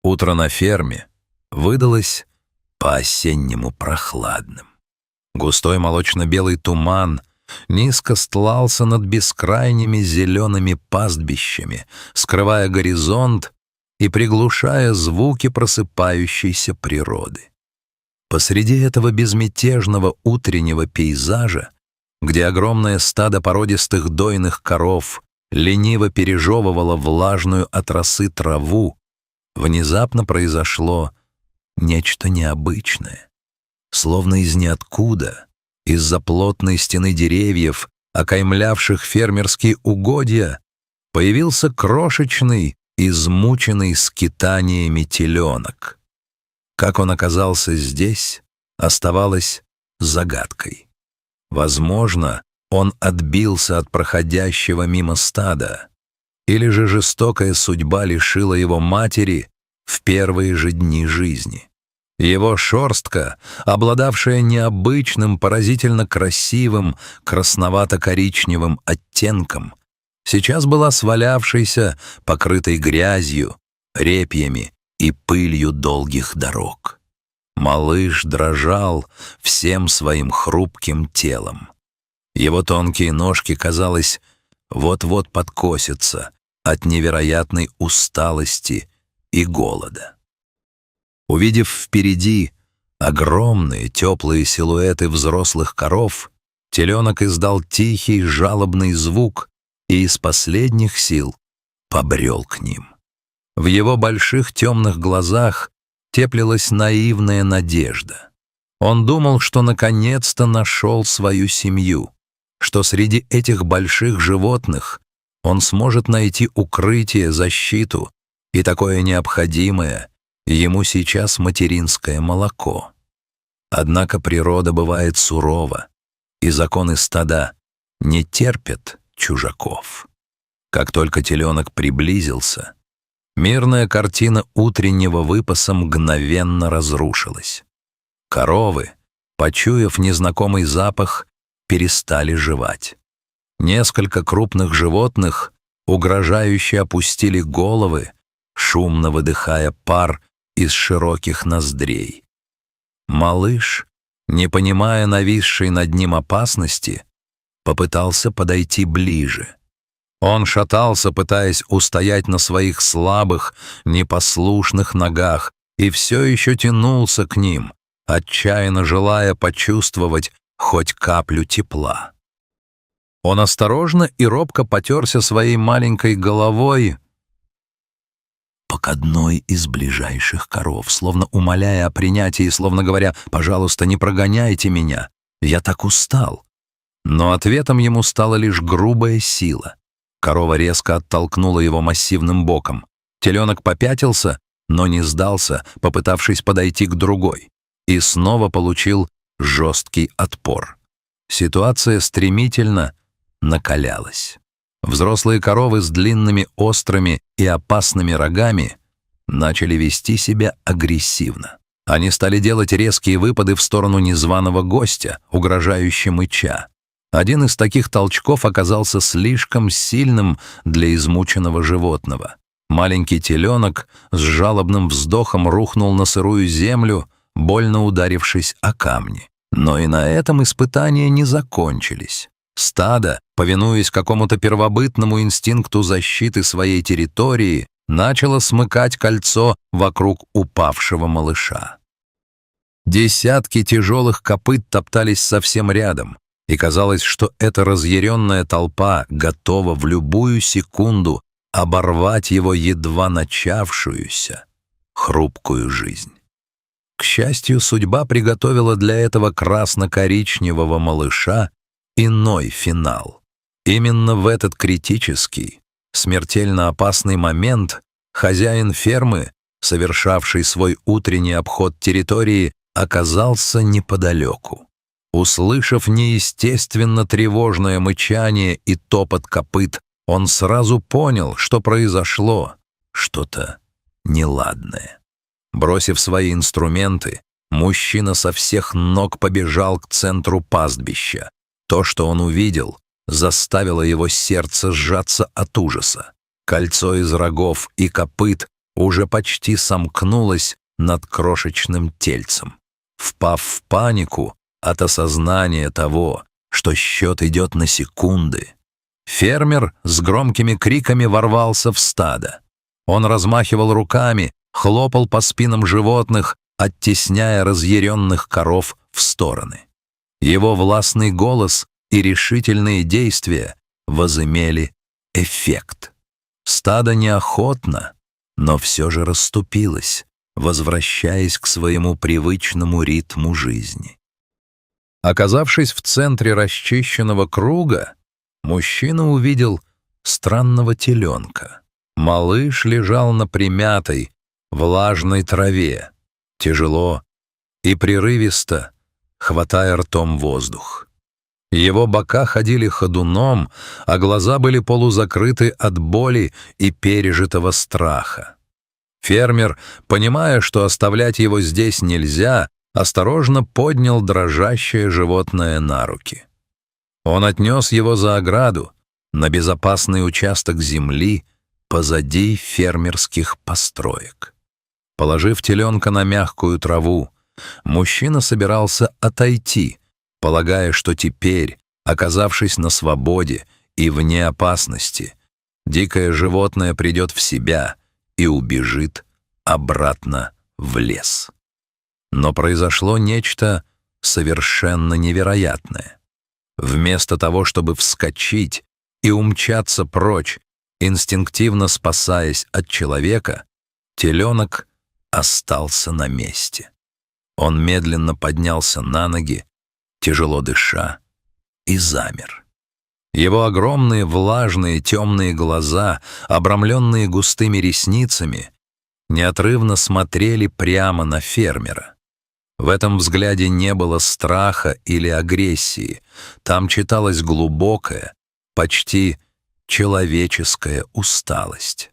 Утро на ферме выдалось по-осеннему прохладным. Густой молочно-белый туман низко стлался над бескрайними зелеными пастбищами, скрывая горизонт и приглушая звуки просыпающейся природы. Посреди этого безмятежного утреннего пейзажа, где огромное стадо породистых дойных коров лениво пережевывало влажную от росы траву, внезапно произошло нечто необычное. Словно из ниоткуда, из-за плотной стены деревьев, окаймлявших фермерские угодья, появился крошечный, измученный скитаниями теленок. Как он оказался здесь, оставалось загадкой. Возможно, он отбился от проходящего мимо стада, или же жестокая судьба лишила его матери в первые же дни жизни. Его шерстка, обладавшая необычным, поразительно красивым, красновато-коричневым оттенком, сейчас была свалявшейся, покрытой грязью, репьями и пылью долгих дорог. Малыш дрожал всем своим хрупким телом. Его тонкие ножки, казалось, вот-вот подкосятся от невероятной усталости и голода. Увидев впереди огромные теплые силуэты взрослых коров, теленок издал тихий жалобный звук и из последних сил побрел к ним. В его больших темных глазах теплилась наивная надежда. Он думал, что наконец-то нашел свою семью, что среди этих больших животных он сможет найти укрытие, защиту и такое необходимое ему сейчас материнское молоко. Однако природа бывает сурова, и законы стада не терпят чужаков. Как только теленок приблизился, мирная картина утреннего выпаса мгновенно разрушилась. Коровы, почуяв незнакомый запах, перестали жевать. Несколько крупных животных угрожающе опустили головы, шумно выдыхая пар из широких ноздрей. Малыш, не понимая нависшей над ним опасности, попытался подойти ближе. Он шатался, пытаясь устоять на своих слабых, непослушных ногах, и все еще тянулся к ним, отчаянно желая почувствовать хоть каплю тепла. Он осторожно и робко потерся своей маленькой головой к одной из ближайших коров, словно умоляя о принятии, словно говоря: «Пожалуйста, не прогоняйте меня, я так устал». Но ответом ему стала лишь грубая сила. Корова резко оттолкнула его массивным боком. Теленок попятился, но не сдался, попытавшись подойти к другой, и снова получил жесткий отпор. Ситуация стремительно накалялась. Взрослые коровы с длинными, острыми и опасными рогами начали вести себя агрессивно. Они стали делать резкие выпады в сторону незваного гостя, угрожающе мыча. Один из таких толчков оказался слишком сильным для измученного животного. Маленький теленок с жалобным вздохом рухнул на сырую землю, больно ударившись о камни. Но и на этом испытания не закончились. Стадо, повинуясь какому-то первобытному инстинкту защиты своей территории, начало смыкать кольцо вокруг упавшего малыша. Десятки тяжелых копыт топтались совсем рядом, и казалось, что эта разъяренная толпа готова в любую секунду оборвать его едва начавшуюся хрупкую жизнь. К счастью, судьба приготовила для этого красно-коричневого малыша иной финал. Именно в этот критический, смертельно опасный момент хозяин фермы, совершавший свой утренний обход территории, оказался неподалеку. Услышав неестественно тревожное мычание и топот копыт, он сразу понял, что произошло что-то неладное. Бросив свои инструменты, мужчина со всех ног побежал к центру пастбища. То, что он увидел, заставило его сердце сжаться от ужаса. Кольцо из рогов и копыт уже почти сомкнулась над крошечным тельцем, впав в панику от осознания того, что счет идет на секунды. Фермер с громкими криками ворвался в стадо. Он размахивал руками, хлопал по спинам животных, оттесняя разъяренных коров в стороны. Его властный голос и решительные действия возымели эффект. Стадо неохотно, но все же расступилось, возвращаясь к своему привычному ритму жизни. Оказавшись в центре расчищенного круга, мужчина увидел странного теленка. Малыш лежал на примятой, влажной траве, тяжело и прерывисто, хватая ртом воздух. Его бока ходили ходуном, а глаза были полузакрыты от боли и пережитого страха. Фермер, понимая, что оставлять его здесь нельзя, осторожно поднял дрожащее животное на руки. Он отнес его за ограду, на безопасный участок земли позади фермерских построек. Положив теленка на мягкую траву, мужчина собирался отойти, полагая, что теперь, оказавшись на свободе и вне опасности, дикое животное придет в себя и убежит обратно в лес. Но произошло нечто совершенно невероятное. Вместо того, чтобы вскочить и умчаться прочь, инстинктивно спасаясь от человека, теленок остался на месте. Он медленно поднялся на ноги, тяжело дыша, и замер. Его огромные влажные темные глаза, обрамленные густыми ресницами, неотрывно смотрели прямо на фермера. В этом взгляде не было страха или агрессии, там читалась глубокая, почти человеческая усталость.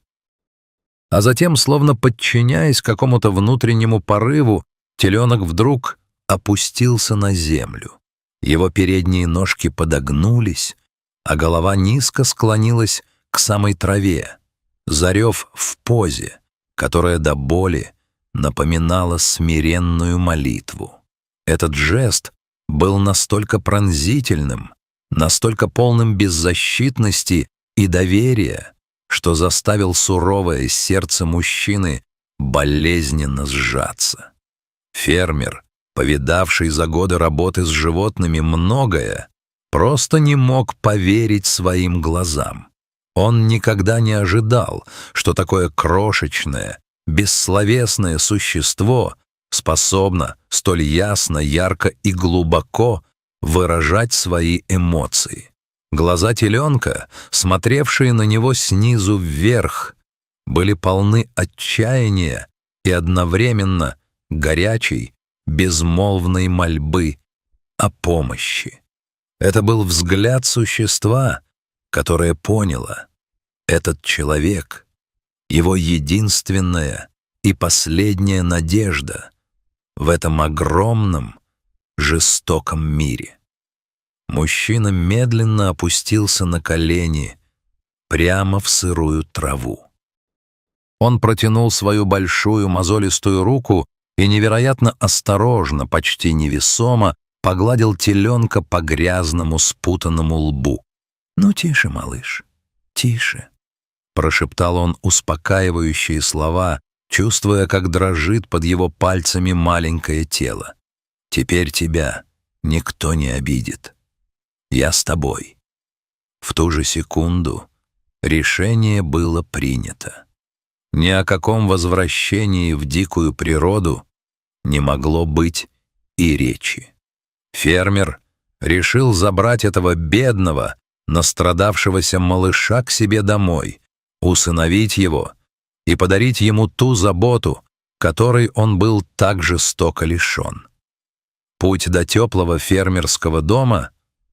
А затем, словно подчиняясь какому-то внутреннему порыву, теленок вдруг опустился на землю. Его передние ножки подогнулись, а голова низко склонилась к самой траве, зарев в позе, которая до боли напоминала смиренную молитву. Этот жест был настолько пронзительным, настолько полным беззащитности и доверия, что заставил суровое сердце мужчины болезненно сжаться. Фермер, повидавший за годы работы с животными многое, просто не мог поверить своим глазам. Он никогда не ожидал, что такое крошечное, бессловесное существо способно столь ясно, ярко и глубоко выражать свои эмоции. Глаза теленка, смотревшие на него снизу вверх, были полны отчаяния и одновременно горячей, безмолвной мольбы о помощи. Это был взгляд существа, которое поняло: этот человек — его единственная и последняя надежда в этом огромном, жестоком мире. Мужчина медленно опустился на колени прямо в сырую траву. Он протянул свою большую мозолистую руку и невероятно осторожно, почти невесомо, погладил теленка по грязному спутанному лбу. «Ну, тише, малыш, тише», — прошептал он успокаивающие слова, чувствуя, как дрожит под его пальцами маленькое тело. «Теперь тебя никто не обидит. Я с тобой». В ту же секунду решение было принято. Ни о каком возвращении в дикую природу не могло быть и речи. Фермер решил забрать этого бедного, настрадавшегося малыша к себе домой, усыновить его и подарить ему ту заботу, которой он был так жестоко лишен. Путь до теплого фермерского дома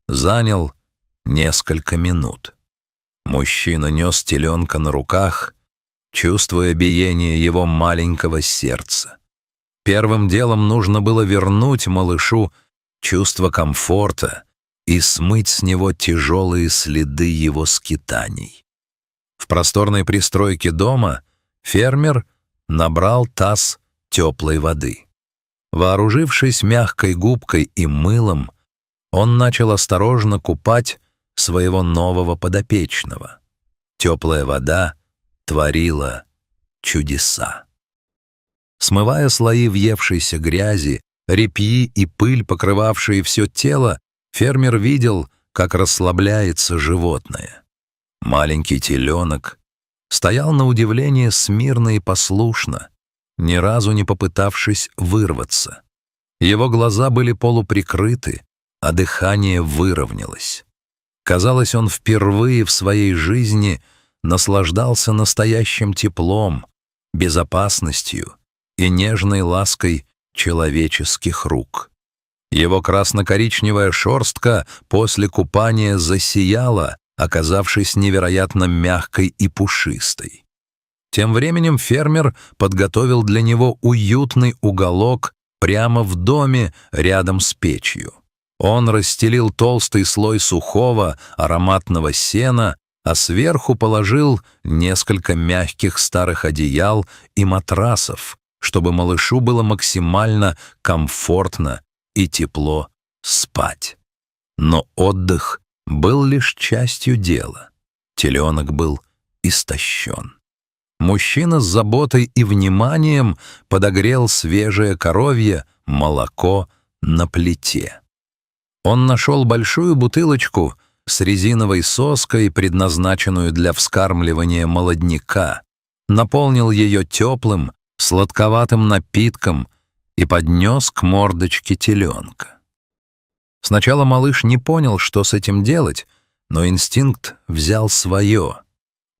занял несколько минут. Мужчина нес теленка на руках, чувствуя биение его маленького сердца. Первым делом нужно было вернуть малышу чувство комфорта и смыть с него тяжелые следы его скитаний. В просторной пристройке дома фермер набрал таз теплой воды. Вооружившись мягкой губкой и мылом, он начал осторожно купать своего нового подопечного. Теплая вода творила чудеса. Смывая слои въевшейся грязи, репьи и пыль, покрывавшие все тело, фермер видел, как расслабляется животное. Маленький теленок стоял на удивление смирно и послушно, ни разу не попытавшись вырваться. Его глаза были полуприкрыты, а дыхание выровнялось. Казалось, он впервые в своей жизни наслаждался настоящим теплом, безопасностью и нежной лаской человеческих рук. Его красно-коричневая шерстка после купания засияла, оказавшись невероятно мягкой и пушистой. Тем временем фермер подготовил для него уютный уголок прямо в доме рядом с печью. Он расстелил толстый слой сухого ароматного сена, а сверху положил несколько мягких старых одеял и матрасов, чтобы малышу было максимально комфортно и тепло спать. Но отдых был лишь частью дела. Теленок был истощен. Мужчина с заботой и вниманием подогрел свежее коровье молоко на плите. Он нашел большую бутылочку с резиновой соской, предназначенную для вскармливания молодняка, наполнил ее теплым, сладковатым напитком и поднес к мордочке теленка. Сначала малыш не понял, что с этим делать, но инстинкт взял свое.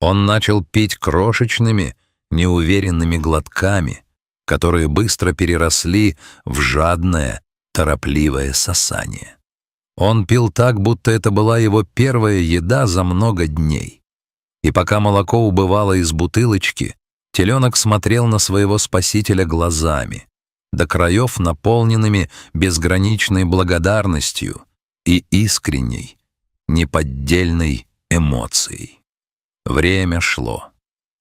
Он начал пить крошечными, неуверенными глотками, которые быстро переросли в жадное, торопливое сосание. Он пил так, будто это была его первая еда за много дней. И пока молоко убывало из бутылочки, теленок смотрел на своего спасителя глазами, до краев наполненными безграничной благодарностью и искренней, неподдельной эмоцией. Время шло.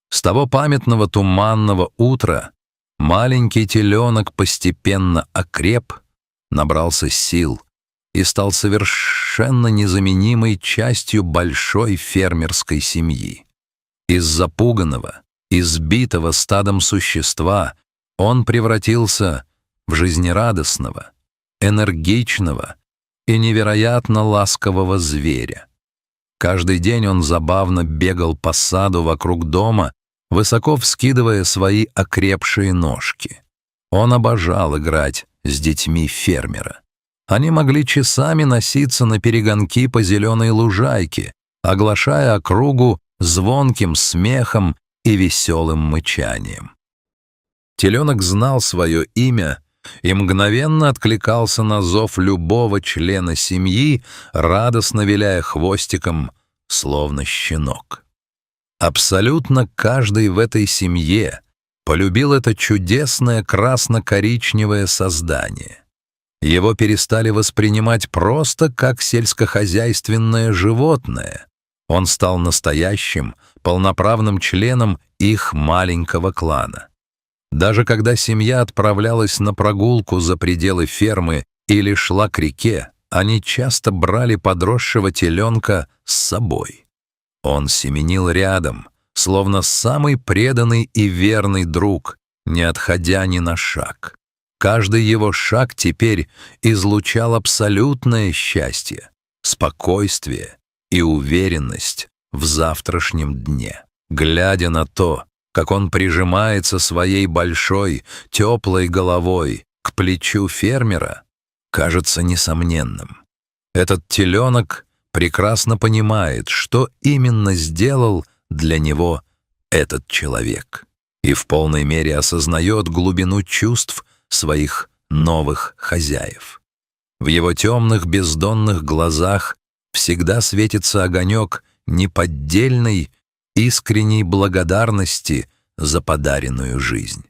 С того памятного туманного утра маленький теленок постепенно окреп, набрался сил и стал совершенно незаменимой частью большой фермерской семьи. Из запуганного, избитого стадом существа он превратился в жизнерадостного, энергичного и невероятно ласкового зверя. Каждый день он забавно бегал по саду вокруг дома, высоко вскидывая свои окрепшие ножки. Он обожал играть с детьми фермера. Они могли часами носиться на перегонки по зеленой лужайке, оглашая округу звонким смехом и веселым мычанием. Теленок знал свое имя и мгновенно откликался на зов любого члена семьи, радостно виляя хвостиком, словно щенок. Абсолютно каждый в этой семье полюбил это чудесное красно-коричневое создание. Его перестали воспринимать просто как сельскохозяйственное животное. Он стал настоящим, полноправным членом их маленького клана. Даже когда семья отправлялась на прогулку за пределы фермы или шла к реке, они часто брали подросшего теленка с собой. Он семенил рядом, словно самый преданный и верный друг, не отходя ни на шаг. Каждый его шаг теперь излучал абсолютное счастье, спокойствие и уверенность в завтрашнем дне. Глядя на то, как он прижимается своей большой, теплой головой к плечу фермера, кажется несомненным. Этот теленок прекрасно понимает, что именно сделал для него этот человек, и в полной мере осознает глубину чувств своих новых хозяев. В его темных бездонных глазах всегда светится огонек неподдельной, искренней благодарности за подаренную жизнь.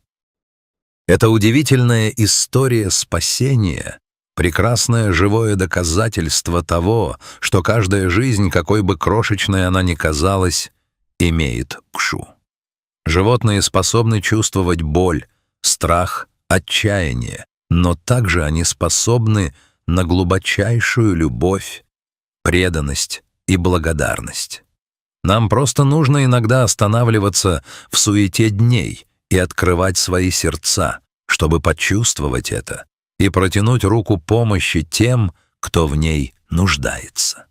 Эта удивительная история спасения — прекрасное живое доказательство того, что каждая жизнь, какой бы крошечной она ни казалась, имеет душу. Животные способны чувствовать боль, страх, отчаяние, но также они способны на глубочайшую любовь, преданность и благодарность. Нам просто нужно иногда останавливаться в суете дней и открывать свои сердца, чтобы почувствовать это и протянуть руку помощи тем, кто в ней нуждается.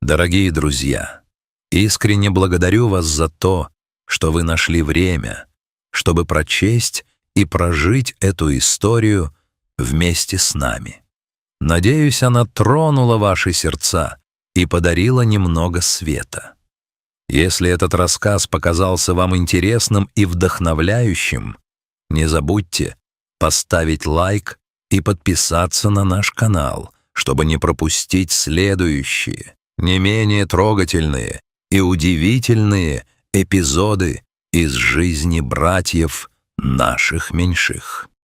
Дорогие друзья, искренне благодарю вас за то, что вы нашли время, чтобы прочесть и прожить эту историю вместе с нами. Надеюсь, она тронула ваши сердца и подарила немного света. Если этот рассказ показался вам интересным и вдохновляющим, не забудьте поставить лайк и подписаться на наш канал, чтобы не пропустить следующие, не менее трогательные и удивительные эпизоды из жизни братьев наших меньших.